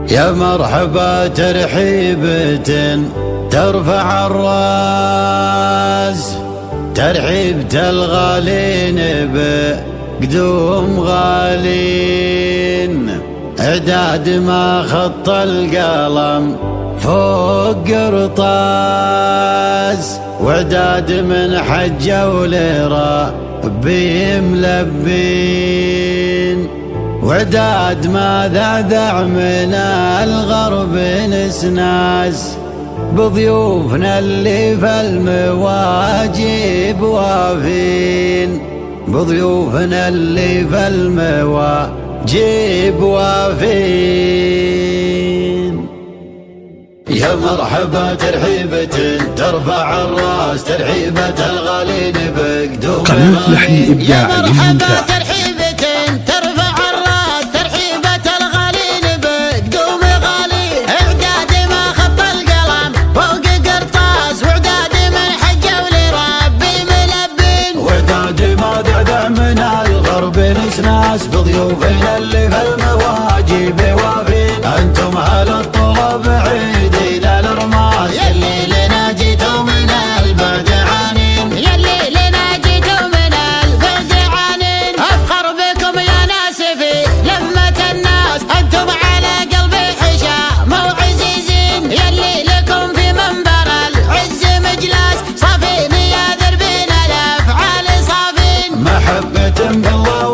يا مرحبا ترحيبة ترفع الراس، ترحيبة الغالين بقدوم غالين، اعداد ما خط القلم فوق قرطاس، واعداد من حجوا لربي ملبين، وعداد ما ذعذع من الغرب نسناس، بضيوفنا اللي في المواجب وافين، بضيوفنا اللي في المواجب وافين. يا مرحبا ترحيبة ترفع الراس، ترحيبة الغالين بقدوم قناة لحي إبداعي للممتاز. ناس بضيوفنا اللي في المواجب وافين، انتم اهل الطلب عيدي للرماس، يلي لنا جيتوا من البعد عنين، يلي لنا جيتوا من البعد عنين، افخر بكم يا ناس في لمة الناس، انتم على قلبي حشام وعزيزين، يلي لكم في منبر العز مجلس، صافين يا دربين الافعال صافين، محبة بالله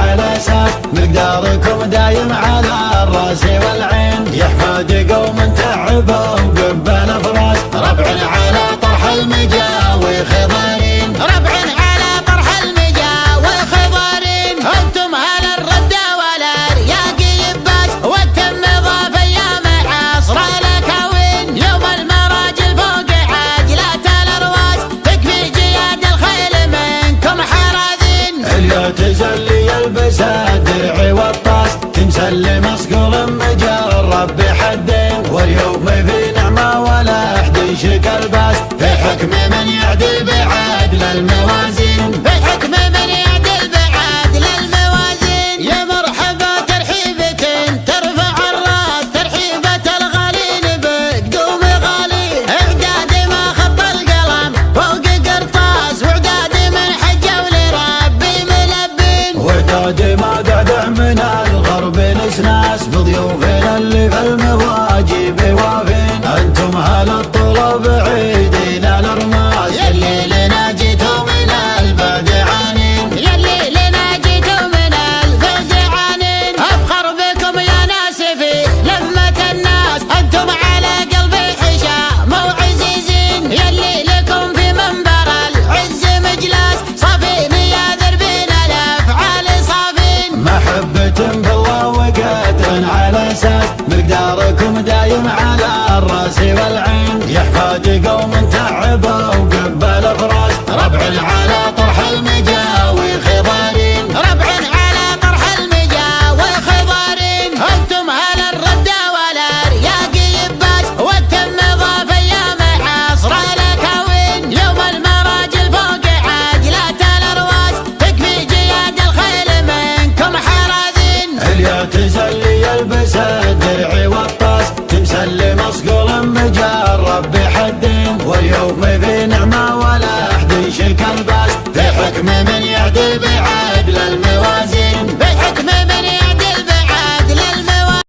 على اساس مقداركم دايم على الراس والعين، يحفاد قوم تعبوا قبل فراس، ربع على طرح المجاوي خضارين، ربع على طرح المجاوي خضارين، انتم اهل الردة والارياق يباس، والتم ضاف ايام عصر الاكاوين، يوم المراجل فوق عجلات الارواس، تكفي جياد الخيل منكم حراذين، اللي تزلي يلبس الدرع والطاس، تمثل مصقول مجرب بحدين، واليوم في نعمة ولا احد يشك الباس، في حكم من يعدل بعدل الموازين، في حكم من يعدل بعدل الموازين. يا مرحبا ترحيبة ترفع الراس، ترحيبة الغالين بقدوم غالين، اعداد ما خط القلم فوق قرطاس، واعداد من حجوا لربي ملبين، وعداد ما دعدع من الغرب نسناس، بضيوفنا اللي في المواجب وافين، انتم اهل الطلب عيدي للرماس، يلي لنا جيتوا من البعد عنين، يلي لنا جيتوا من البعد عنين، افخر بكم يا ناس في لمة الناس، انتم على قلبي حشام وعزيزين، يلي لكم في منبر العز مجلس، صافين يا دربين الافعال صافين، محبة بالله وقدر على اساس مقداركم دايم على الراس والعين، يحفاد قوم تعبوا قبل فراس، ربع على طرح المجاوي خضارين، ربع على طرح المجاوي خضارين، انتم اهل الردة والارياق يباس، والتم ضاف ايام عصر الاكاوين، يوم المراجل فوق عجلات الارواس، تكفي جياد الخيل منكم حراذين، اللي تزلي يلبس الدرع والطاس،